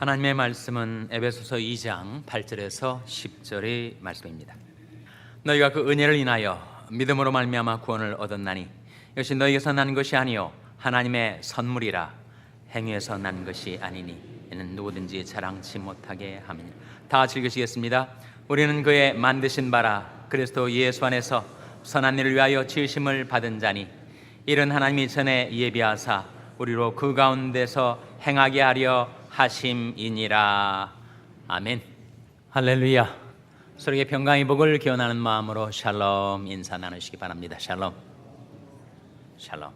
하나님의 말씀은 에베소서 2장 8절에서 10절의 말씀입니다. 너희가 그 은혜를 인하여 믿음으로 말미암아 구원을 얻었나니 이것이 너희에게서 난 것이 아니요 하나님의 선물이라. 행위에서 난 것이 아니니 이는 누구든지 자랑치 못하게 함이니라. 다 같이 읽으시겠습니다. 우리는 그의 만드신 바라 그리스도 예수 안에서 선한 일을 위하여 지으심을 받은 자니 이른 하나님이 전에 예비하사 우리로 그 가운데서 행하게 하려 하심이니라. 아멘. 할렐루야. 서로에게 평강의 복을 기원하는 마음으로 샬롬 인사 나누시기 바랍니다. 샬롬. 샬롬.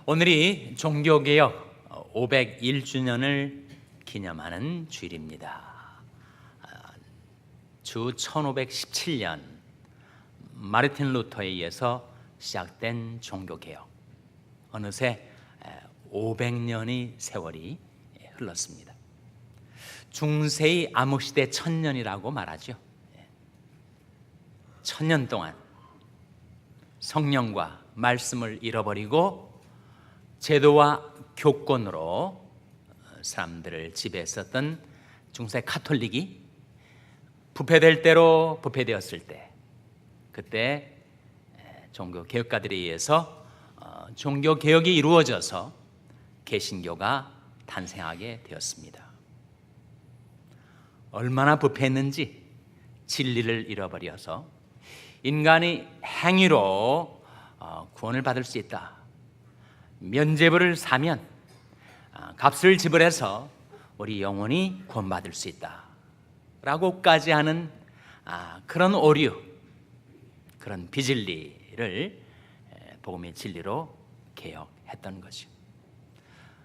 오늘이 종교개혁 501주년을 기념하는 주일입니다. 주 1517년 마르틴 루터에 의해서 시작된 종교개혁, 어느새 500년의 세월이 흘렀습니다. 중세의 암흑시대 1000년이라고 말하죠. 1000년 동안 성령과 말씀을 잃어버리고 제도와 교권으로 사람들을 지배했었던 중세 카톨릭이 부패될 대로 부패되었을 때, 그때 종교개혁가들에 의해서 종교개혁이 이루어져서 개신교가 탄생하게 되었습니다. 얼마나 부패했는지 진리를 잃어버려서 인간이 행위로 구원을 받을 수 있다. 면죄부를 사면 값을 지불해서 우리 영혼이 구원받을 수 있다 라고까지 하는 그런 오류, 그런 비진리를 복음의 진리로 개혁했던 거죠.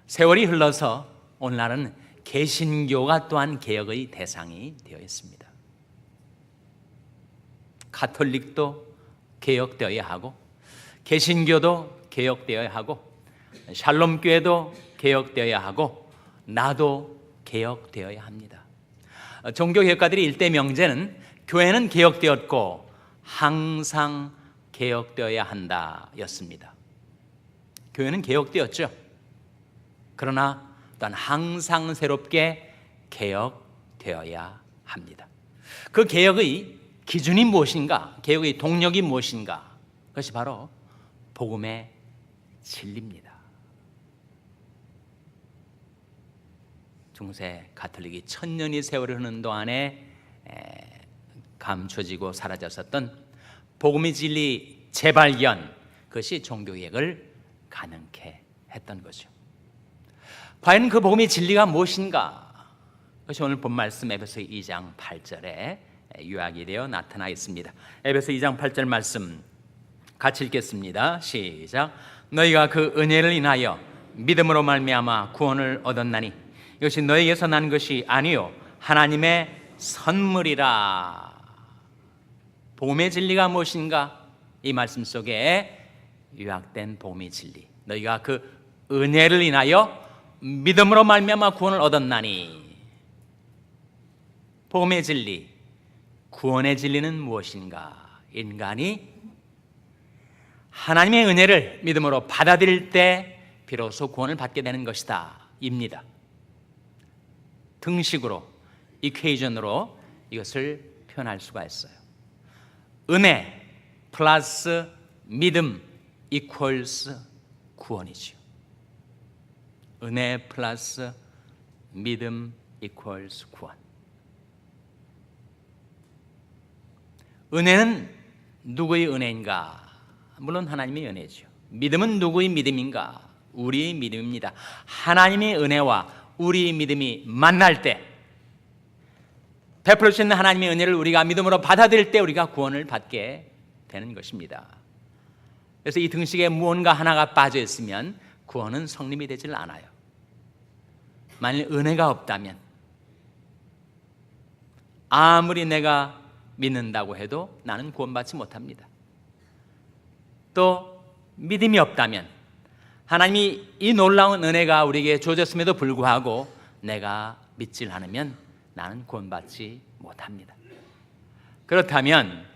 세월이 흘러서 오늘날은 개신교가 또한 개혁의 대상이 되어 있습니다. 가톨릭도 개혁되어야 하고 개신교도 개혁되어야 하고 샬롬교회도 개혁되어야 하고 나도 개혁되어야 합니다. 종교개혁가들이 일대 명제는 교회는 개혁되었고 항상 개혁되어야 한다 였습니다. 교회는 개혁되었죠. 그러나 또한 항상 새롭게 개혁되어야 합니다. 그 개혁의 기준이 무엇인가? 개혁의 동력이 무엇인가? 그것이 바로 복음의 진리입니다. 중세 가톨릭이 1000년의 세월을 흐르는 동안에 감춰지고 사라졌었던 복음의 진리 재발견, 그것이 종교개혁을 가능케 했던 거죠. 과연 그 복음의 진리가 무엇인가? 그것이 오늘 본 말씀 에베소 2장 8절에 요약이 되어 나타나 있습니다. 에베소 2장 8절 말씀 같이 읽겠습니다. 시작. 너희가 그 은혜를 인하여 믿음으로 말미암아 구원을 얻었나니 이것이 너희에게서 난 것이 아니요 하나님의 선물이라. 복음의 진리가 무엇인가? 이 말씀 속에 요약된 복음의 진리, 너희가 그 은혜를 인하여 믿음으로 말미암아 구원을 얻었나니. 복음의 진리, 구원의 진리는 무엇인가? 인간이 하나님의 은혜를 믿음으로 받아들일 때 비로소 구원을 받게 되는 것이다 입니다. 등식으로, 이퀘이션으로 이것을 표현할 수가 있어요. 은혜 플러스 믿음 이퀄스 구원이죠. 은혜 플러스 믿음 이퀄스 구원. 은혜는 누구의 은혜인가? 물론 하나님의 은혜죠. 믿음은 누구의 믿음인가? 우리의 믿음입니다. 하나님의 은혜와 우리의 믿음이 만날 때, 베풀어 주시는 하나님의 은혜를 우리가 믿음으로 받아들일 때 우리가 구원을 받게 되는 것입니다. 그래서 이 등식에 무언가 하나가 빠져 있으면 구원은 성립이 되질 않아요. 만일 은혜가 없다면 아무리 내가 믿는다고 해도 나는 구원받지 못합니다. 또 믿음이 없다면 하나님이 이 놀라운 은혜가 우리에게 주어졌음에도 불구하고 내가 믿질 않으면 나는 구원받지 못합니다. 그렇다면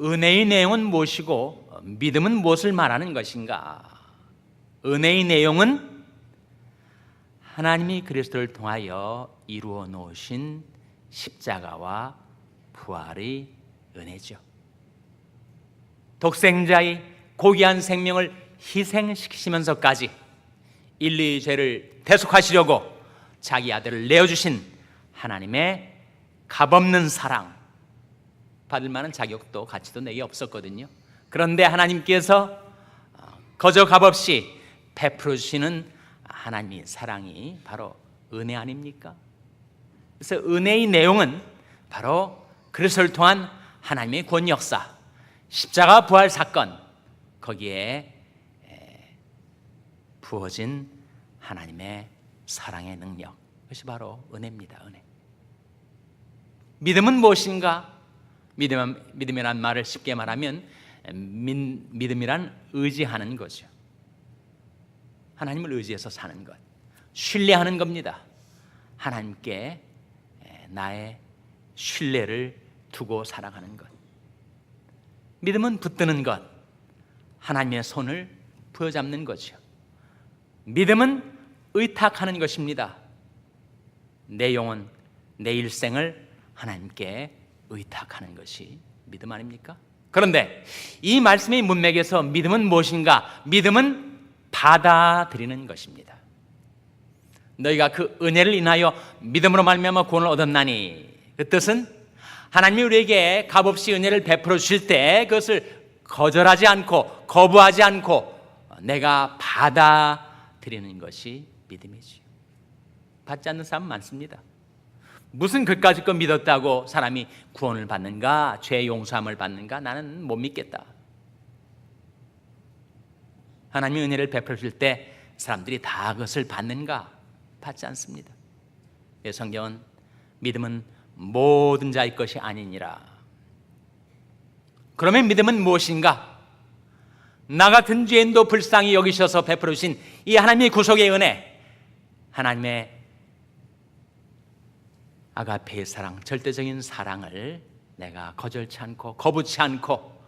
은혜의 내용은 무엇이고 믿음은 무엇을 말하는 것인가? 은혜의 내용은 하나님이 그리스도를 통하여 이루어 놓으신 십자가와 부활의 은혜죠. 독생자의 고귀한 생명을 희생시키시면서까지 인류의 죄를 대속하시려고 자기 아들을 내어주신 하나님의 값없는 사랑, 받을 만한 자격도 가치도 내게 없었거든요. 그런데 하나님께서 거저 값없이 베풀어 주시는 하나님의 사랑이 바로 은혜 아닙니까? 그래서 은혜의 내용은 바로 그리스도를 통한 하나님의 구원 역사, 십자가 부활 사건, 거기에 부어진 하나님의 사랑의 능력, 그것이 바로 은혜입니다. 은혜. 믿음은 무엇인가? 믿음이란 말을 쉽게 말하면 믿음이란 의지하는 거죠. 하나님을 의지해서 사는 것, 신뢰하는 겁니다. 하나님께 나의 신뢰를 두고 살아가는 것. 믿음은 붙드는 것, 하나님의 손을 부여잡는 거죠. 믿음은 의탁하는 것입니다. 내 영혼, 내 일생을 하나님께 의탁하는 것이 믿음 아닙니까? 그런데 이 말씀의 문맥에서 믿음은 무엇인가? 믿음은 받아들이는 것입니다. 너희가 그 은혜를 인하여 믿음으로 말미암아 구원을 얻었나니, 그 뜻은 하나님이 우리에게 값없이 은혜를 베풀어 주실 때 그것을 거절하지 않고 거부하지 않고 내가 받아들이는 것이 믿음이지요. 받지 않는 사람 많습니다. 무슨 그까짓 거 믿었다고 사람이 구원을 받는가, 죄 용서함을 받는가? 나는 못 믿겠다. 하나님이 은혜를 베풀어 줄 때 사람들이 다 그것을 받는가? 받지 않습니다. 성경은 믿음은 모든 자의 것이 아니니라. 그러면 믿음은 무엇인가? 나 같은 죄인도 불쌍히 여기셔서 베풀어 주신 이 하나님의 구속의 은혜, 하나님의 아가페의 사랑, 절대적인 사랑을 내가 거절치 않고 거부치 않고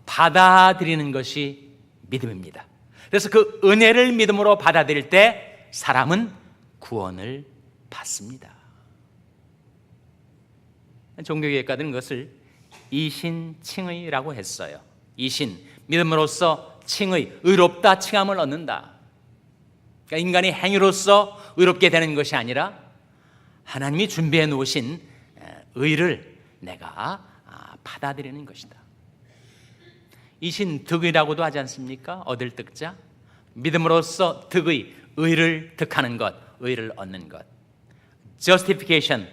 받아들이는 것이 믿음입니다. 그래서 그 은혜를 믿음으로 받아들일 때 사람은 구원을 받습니다. 종교개혁가들은 그것을 이신칭의라고 했어요. 이신, 믿음으로써 칭의, 의롭다 칭함을 얻는다. 그러니까 인간이 행위로서 의롭게 되는 것이 아니라 하나님이 준비해 놓으신 의를 내가 받아들이는 것이다. 이신 득의라고도 하지 않습니까? 얻을 득자, 믿음으로써 득의, 의를 득하는 것, 의를 얻는 것. Justification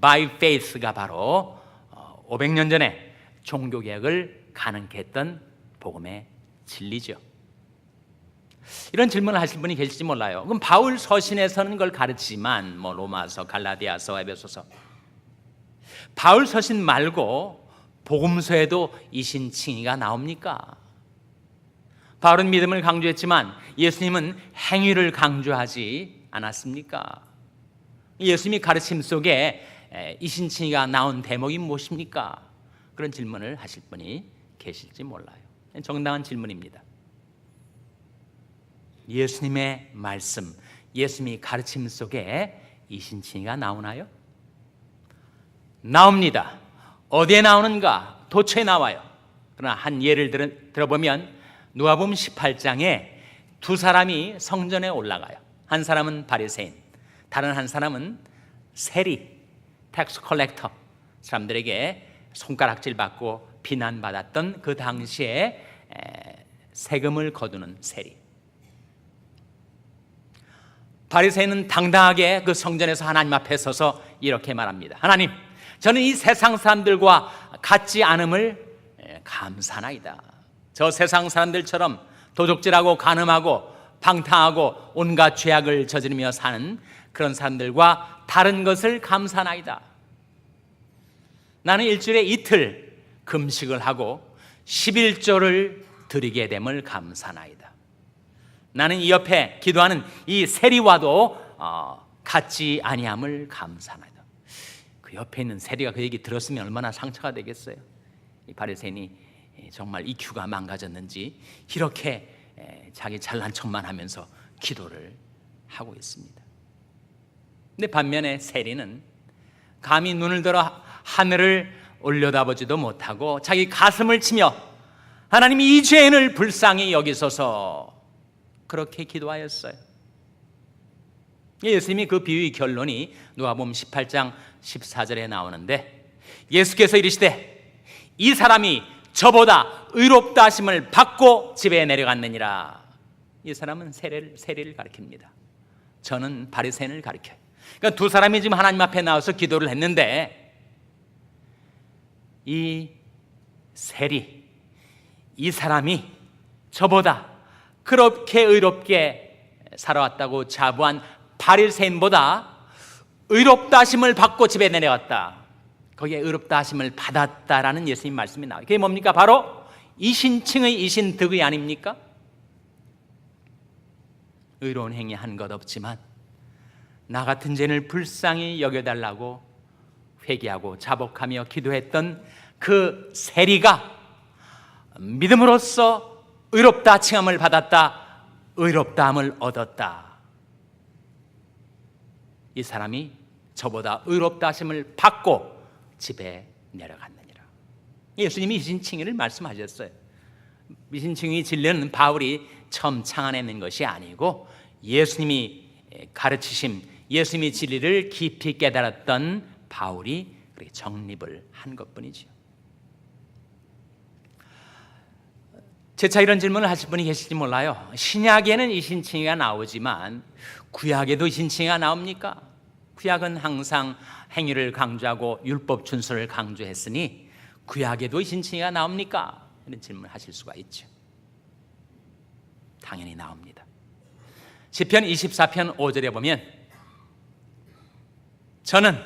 by faith가 바로 500년 전에 종교개혁을 가능케 했던 복음의 진리죠. 이런 질문을 하실 분이 계실지 몰라요. 그럼 바울 서신에서는 그걸 가르치지만 로마서, 갈라디아서, 에베소서, 바울 서신 말고 복음서에도 이신칭의가 나옵니까? 바울은 믿음을 강조했지만 예수님은 행위를 강조하지 않았습니까? 예수님이 가르침 속에 이신칭의가 나온 대목이 무엇입니까? 그런 질문을 하실 분이 계실지 몰라요. 정당한 질문입니다. 예수님의 말씀, 예수님이 가르침 속에 이신칭의가 나오나요? 나옵니다. 어디에 나오는가? 도처에 나와요. 그러나 한 예를 들어보면 누가복음 18장에 두 사람이 성전에 올라가요. 한 사람은 바리새인, 다른 한 사람은 세리, 텍스 컬렉터, 사람들에게 손가락질 받고 비난받았던 그 당시에 세금을 거두는 세리. 바리새인은 당당하게 그 성전에서 하나님 앞에 서서 이렇게 말합니다. 하나님, 저는 이 세상 사람들과 같지 않음을 감사나이다. 저 세상 사람들처럼 도둑질하고 간음하고 방탕하고 온갖 죄악을 저지르며 사는 그런 사람들과 다른 것을 감사나이다. 나는 일주일에 이틀 금식을 하고 11조를 드리게 됨을 감사나이다. 나는 이 옆에 기도하는 이 세리와도 같지 아니함을 감사나이다. 그 옆에 있는 세리가 그 얘기 들었으면 얼마나 상처가 되겠어요. 이 바리새인이 정말 EQ가 망가졌는지 이렇게 자기 잘난 척만 하면서 기도를 하고 있습니다. 근데 반면에 세리는 감히 눈을 들어 하늘을 올려다보지도 못하고 자기 가슴을 치며 하나님이 이 죄인을 불쌍히 여기소서 그렇게 기도하였어요. 예수님이 그 비유의 결론이 누가복음 18장 14절에 나오는데, 예수께서 이르시되 이 사람이 저보다 의롭다 하심을 받고 집에 내려갔느니라. 이 사람은 세리를 가리킵니다. 저는 바리새인을 가리켜요. 그러니까 두 사람이 지금 하나님 앞에 나와서 기도를 했는데, 이 세리, 이 사람이 저보다 그렇게 의롭게 살아왔다고 자부한 바리새인보다 의롭다 하심을 받고 집에 내려갔다. 거기에 의롭다 하심을 받았다라는 예수님 말씀이 나와요. 그게 뭡니까? 바로 이신칭의 이신득의 아닙니까? 의로운 행위 한 것 없지만 나 같은 죄인을 불쌍히 여겨달라고 회개하고 자복하며 기도했던 그 세리가 믿음으로써 의롭다 칭함을 받았다, 의롭다함을 얻었다. 이 사람이 저보다 의롭다 하심을 받고 집에 내려갔느니라. 예수님이 이신칭의를 말씀하셨어요. 이신칭의 진리는 바울이 처음 창안해낸 것이 아니고 예수님이 가르치심, 예수님의 진리를 깊이 깨달았던 바울이 그렇게 정립을 한 것뿐이죠. 재차 이런 질문을 하실 분이 계실지 몰라요. 신약에는 이신칭의가 나오지만 구약에도 이신칭의가 나옵니까? 구약은 항상 행위를 강조하고 율법 준수를 강조했으니 구약에도 이신칭의가 나옵니까? 이런 질문을 하실 수가 있죠. 당연히 나옵니다. 시편 24편 5절에 보면 저는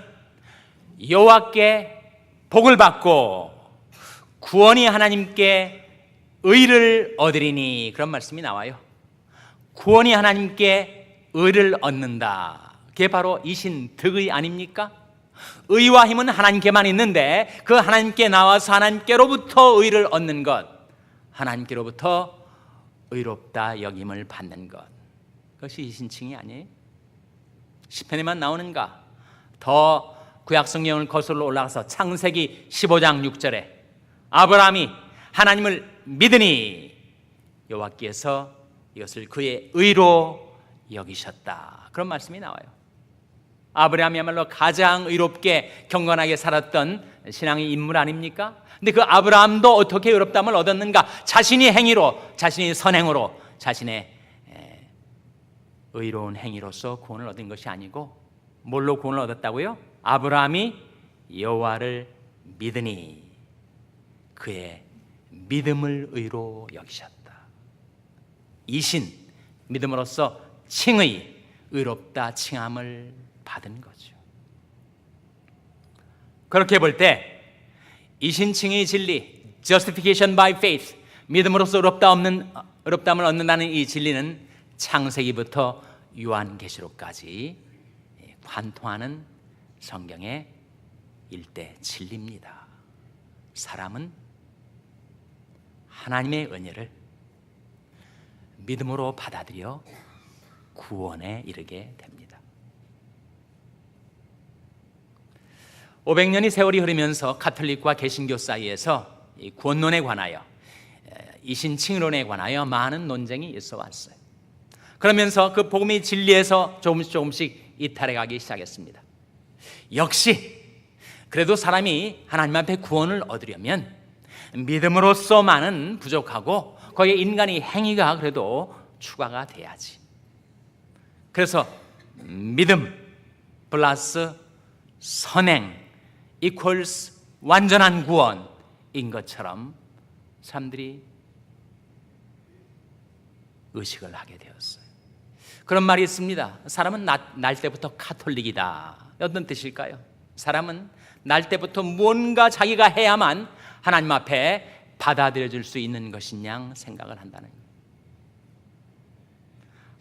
여호와께 복을 받고 구원이 하나님께 의를 얻으리니, 그런 말씀이 나와요. 구원이 하나님께 의를 얻는다. 그게 바로 이신득의 아닙니까? 의와 힘은 하나님께만 있는데 그 하나님께 나와서 하나님께로부터 의를 얻는 것, 하나님께로부터 의롭다 여김을 받는 것, 그것이 이신칭이 아니에요? 시편에만 나오는가? 더 구약 성경을 거슬러 올라가서 창세기 15장 6절에 아브라함이 하나님을 믿으니 여호와께서 이것을 그의 의로 여기셨다. 그런 말씀이 나와요. 아브라함이야말로 가장 의롭게 경건하게 살았던 신앙의 인물 아닙니까? 근데 그 아브라함도 어떻게 의롭다함을 얻었는가? 자신이 행위로, 자신이 선행으로, 자신의 의로운 행위로서 구원을 얻은 것이 아니고 뭘로 구원을 얻었다고요? 아브라함이 여호와를 믿으니 그의 믿음을 의로 여기셨다. 이신, 믿음으로써 칭의, 의롭다 칭함을 받은 거죠. 그렇게 볼 때 이신칭의 진리, justification by faith, 믿음으로써 의롭다함을 얻는다는 이 진리는 창세기부터 요한계시록까지 관통하는 성경의 일대 진리입니다. 사람은 하나님의 은혜를 믿음으로 받아들여 구원에 이르게 됩니다. 500년의 세월이 흐르면서 가톨릭과 개신교 사이에서 이 구원론에 관하여, 이신칭론에 관하여 많은 논쟁이 있어 왔어요. 그러면서 그 복음의 진리에서 조금씩 이탈해 가기 시작했습니다. 역시 그래도 사람이 하나님 앞에 구원을 얻으려면 믿음으로서만은 부족하고 거기에 인간의 행위가 그래도 추가가 돼야지. 그래서 믿음 플러스 선행 equals 완전한 구원인 것처럼 사람들이 의식을 하게 되었어요. 그런 말이 있습니다. 사람은 날 때부터 카톨릭이다. 어떤 뜻일까요? 사람은 날 때부터 뭔가 자기가 해야만 하나님 앞에 받아들여질 수 있는 것인 양 생각을 한다는 거예요.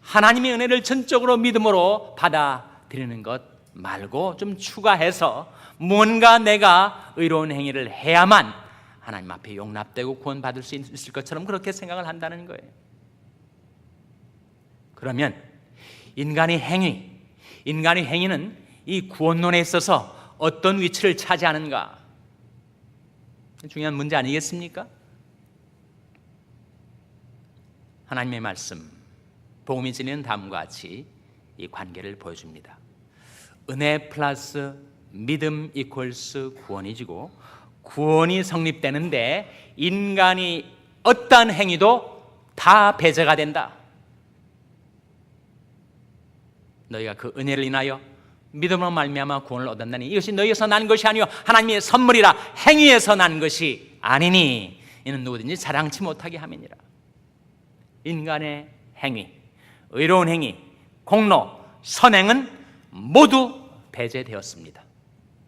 하나님의 은혜를 전적으로 믿음으로 받아들이는 것 말고 좀 추가해서 뭔가 내가 의로운 행위를 해야만 하나님 앞에 용납되고 구원받을 수 있을 것처럼 그렇게 생각을 한다는 거예요. 그러면 인간의 행위, 인간의 행위는 이 구원론에 있어서 어떤 위치를 차지하는가? 중요한 문제 아니겠습니까? 하나님의 말씀, 복음이 지니는 다음과 같이 이 관계를 보여줍니다. 은혜 플러스 믿음 이퀄스 구원이지고, 구원이 성립되는데 인간이 어떠한 행위도 다 배제가 된다. 너희가 그 은혜를 인하여 믿음으로 말미암아 구원을 얻었나니 이것이 너희에서 난 것이 아니요 하나님의 선물이라. 행위에서 난 것이 아니니 이는 누구든지 자랑치 못하게 함이니라. 인간의 행위, 의로운 행위, 공로, 선행은 모두 배제되었습니다.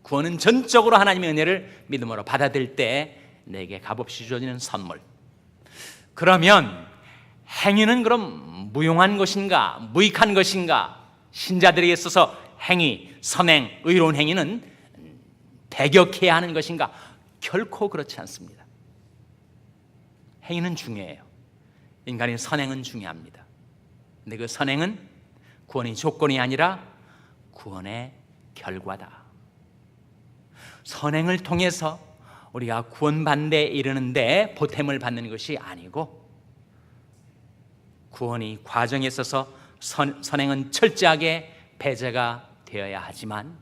구원은 전적으로 하나님의 은혜를 믿음으로 받아들일 때 내게 값없이 주어지는 선물. 그러면 행위는 그럼 무용한 것인가, 무익한 것인가? 신자들에게 있어서 행위, 선행, 의로운 행위는 배격해야 하는 것인가? 결코 그렇지 않습니다. 행위는 중요해요. 인간의 선행은 중요합니다. 근데 그 선행은 구원의 조건이 아니라 구원의 결과다. 선행을 통해서 우리가 구원받는 데 이르는데 보탬을 받는 것이 아니고, 구원의 과정에 있어서 선행은 철저하게 배제가 되어야 하지만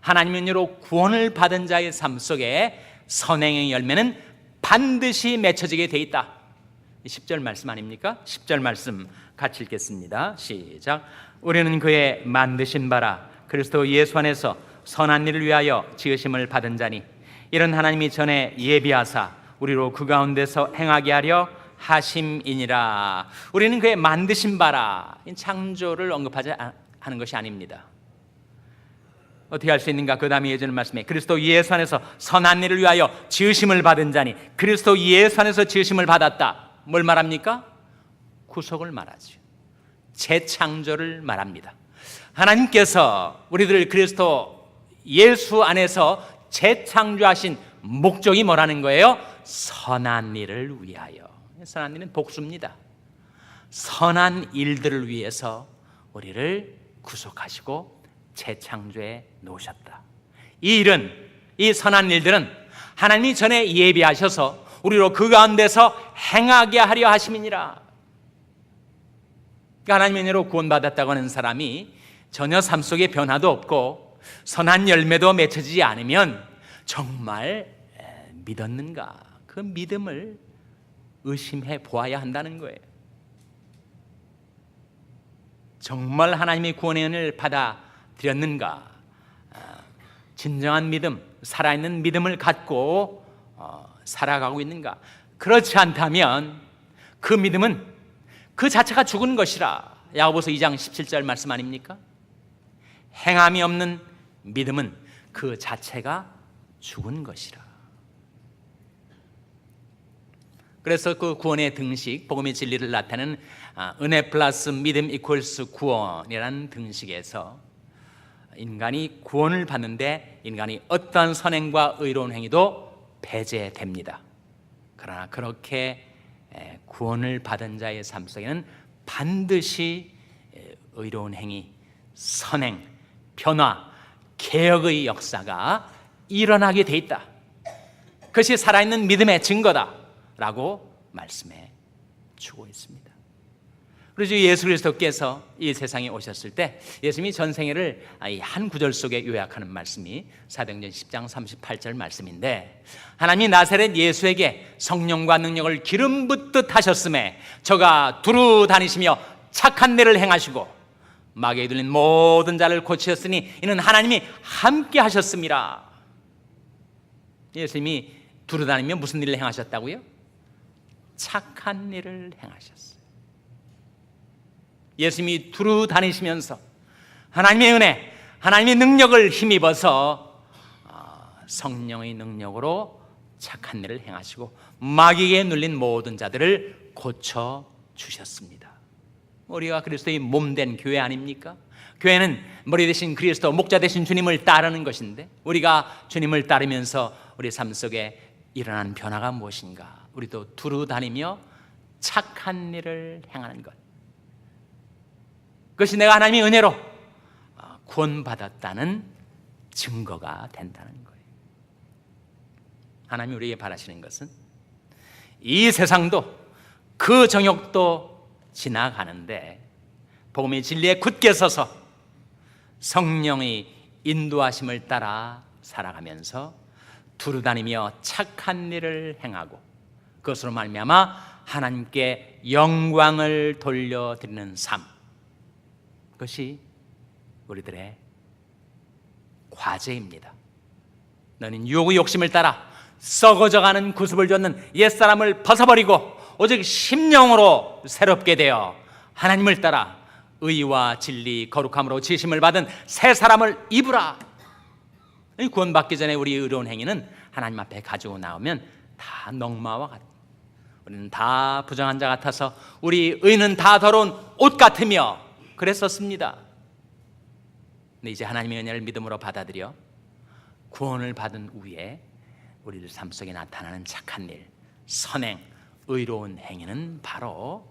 하나님의 은혜로 구원을 받은 자의 삶 속에 선행의 열매는 반드시 맺혀지게 돼 있다. 10절 말씀 아닙니까? 10절 말씀 같이 읽겠습니다. 시작. 우리는 그의 만드신 바라 그리스도 예수 안에서 선한 일을 위하여 지으심을 받은 자니 이런 하나님이 전에 예비하사 우리로 그 가운데서 행하게 하려 하심이니라. 우리는 그의 만드신 바라. 창조를 언급하지 하는 것이 아닙니다. 어떻게 할 수 있는가? 그 다음에 예전 말씀에 그리스도 예수 안에서 선한 일을 위하여 지으심을 받은 자니, 그리스도 예수 안에서 지으심을 받았다. 뭘 말합니까? 구속을 말하죠. 재창조를 말합니다. 하나님께서 우리들 그리스도 예수 안에서 재창조하신 목적이 뭐라는 거예요? 선한 일을 위하여. 선한 일은 복수입니다. 선한 일들을 위해서 우리를 구속하시고 재창조해 놓으셨다. 이 일은, 이 선한 일들은 하나님이 전에 예비하셔서 우리로 그 가운데서 행하게 하려 하심이니라. 하나님의 은혜로 구원받았다고 하는 사람이 전혀 삶 속에 변화도 없고 선한 열매도 맺혀지지 않으면 정말 믿었는가? 그 믿음을 의심해 보아야 한다는 거예요. 정말 하나님의 구원의 은혜를 받아들였는가? 진정한 믿음, 살아있는 믿음을 갖고 살아가고 있는가? 그렇지 않다면 그 믿음은 그 자체가 죽은 것이라. 야고보서 2장 17절 말씀 아닙니까? 행함이 없는 믿음은 그 자체가 죽은 것이라. 그래서 그 구원의 등식, 복음의 진리를 나타내는 은혜 플러스 믿음 이퀄스 구원이라는 등식에서 인간이 구원을 받는데 인간이 어떠한 선행과 의로운 행위도 배제됩니다. 그러나 그렇게 구원을 받은 자의 삶 속에는 반드시 의로운 행위, 선행, 변화, 개혁의 역사가 일어나게 돼 있다. 그것이 살아있는 믿음의 증거다라고 말씀해 주고 있습니다. 그래서 예수 그리스도께서 이 세상에 오셨을 때 예수님이 전생애를 한 구절 속에 요약하는 말씀이 사도행전 10장 38절 말씀인데, 하나님이 나사렛 예수에게 성령과 능력을 기름 붓듯 하셨음에 저가 두루 다니시며 착한 일을 행하시고 마귀에 들린 모든 자를 고치셨으니 이는 하나님이 함께 하셨습니다. 예수님이 두루 다니며 무슨 일을 행하셨다고요? 착한 일을 행하셨어요. 예수님이 두루 다니시면서 하나님의 은혜, 하나님의 능력을 힘입어서 성령의 능력으로 착한 일을 행하시고 마귀에 눌린 모든 자들을 고쳐주셨습니다. 우리가 그리스도의 몸된 교회 아닙니까? 교회는 머리 대신 그리스도, 목자 대신 주님을 따르는 것인데, 우리가 주님을 따르면서 우리 삶 속에 일어난 변화가 무엇인가? 우리도 두루 다니며 착한 일을 행하는 것, 그것이 내가 하나님의 은혜로 구원받았다는 증거가 된다는 거예요. 하나님이 우리에게 바라시는 것은 이 세상도 그 정욕도 지나가는데 복음의 진리에 굳게 서서 성령의 인도하심을 따라 살아가면서 두루다니며 착한 일을 행하고 그것으로 말미암아 하나님께 영광을 돌려드리는 삶, 그것이 우리들의 과제입니다. 너는 유혹의 욕심을 따라 썩어져가는 구습을 쫓는 옛사람을 벗어버리고 오직 심령으로 새롭게 되어 하나님을 따라 의와 진리 거룩함으로 지심을 받은 새 사람을 입으라. 구원받기 전에 우리의 의로운 행위는 하나님 앞에 가지고 나오면 다 넝마와 같다. 우리는 다 부정한 자 같아서 우리 의는 다 더러운 옷 같으며 그랬었습니다. 근데 이제 하나님의 은혜를 믿음으로 받아들여 구원을 받은 후에 우리들 삶 속에 나타나는 착한 일, 선행, 의로운 행위는 바로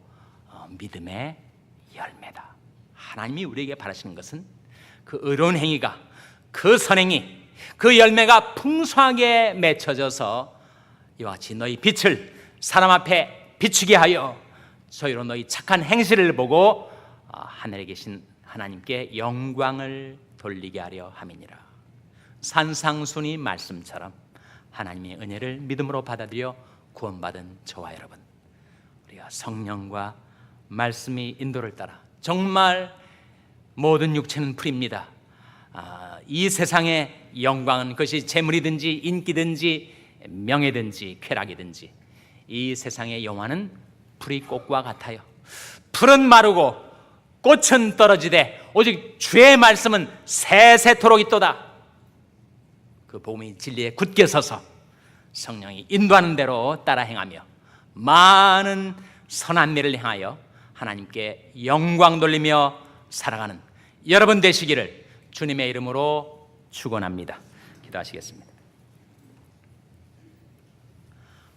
믿음의 열매다. 하나님이 우리에게 바라시는 것은 그 의로운 행위가, 그 선행이, 그 열매가 풍성하게 맺혀져서 이와 같이 너희 빛을 사람 앞에 비추게 하여 저희로 너희 착한 행실을 보고 하늘에 계신 하나님께 영광을 돌리게 하려 함이니라. 산상순이 말씀처럼 하나님의 은혜를 믿음으로 받아들여 구원받은 저와 여러분, 우리가 성령과 말씀의 인도를 따라 정말 모든 육체는 풀입니다. 이 세상의 영광은 그것이 재물이든지 인기든지 명예든지 쾌락이든지 이 세상의 영화는 풀이 꽃과 같아요. 풀은 마르고 꽃은 떨어지되 오직 주의 말씀은 세세토록 있도다. 그 복음의 진리에 굳게 서서 성령이 인도하는 대로 따라 행하며 많은 선한 일을 행하여 하나님께 영광 돌리며 살아가는 여러분 되시기를 주님의 이름으로 축원합니다. 기도하시겠습니다.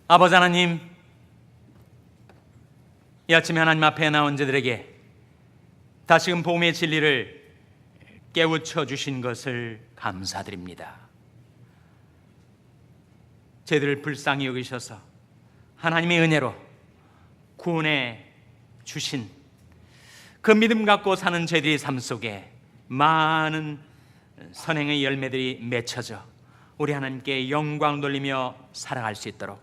아버지 하나님, 이 아침에 하나님 앞에 나온 자들에게 다시금 복음의 진리를 깨우쳐 주신 것을 감사드립니다. 저희들을 불쌍히 여기셔서 하나님의 은혜로 구원해 주신 그 믿음 갖고 사는 저희들의 삶 속에 많은 선행의 열매들이 맺혀져 우리 하나님께 영광 돌리며 살아갈 수 있도록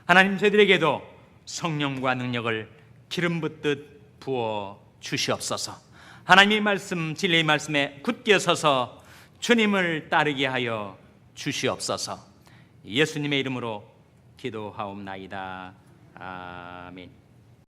하나님 저희들에게도 성령과 능력을 기름 붓듯 부어 주시옵소서. 하나님의 말씀, 진리의 말씀에 굳게 서서 주님을 따르게 하여 주시옵소서. 예수님의 이름으로 기도하옵나이다. 아멘.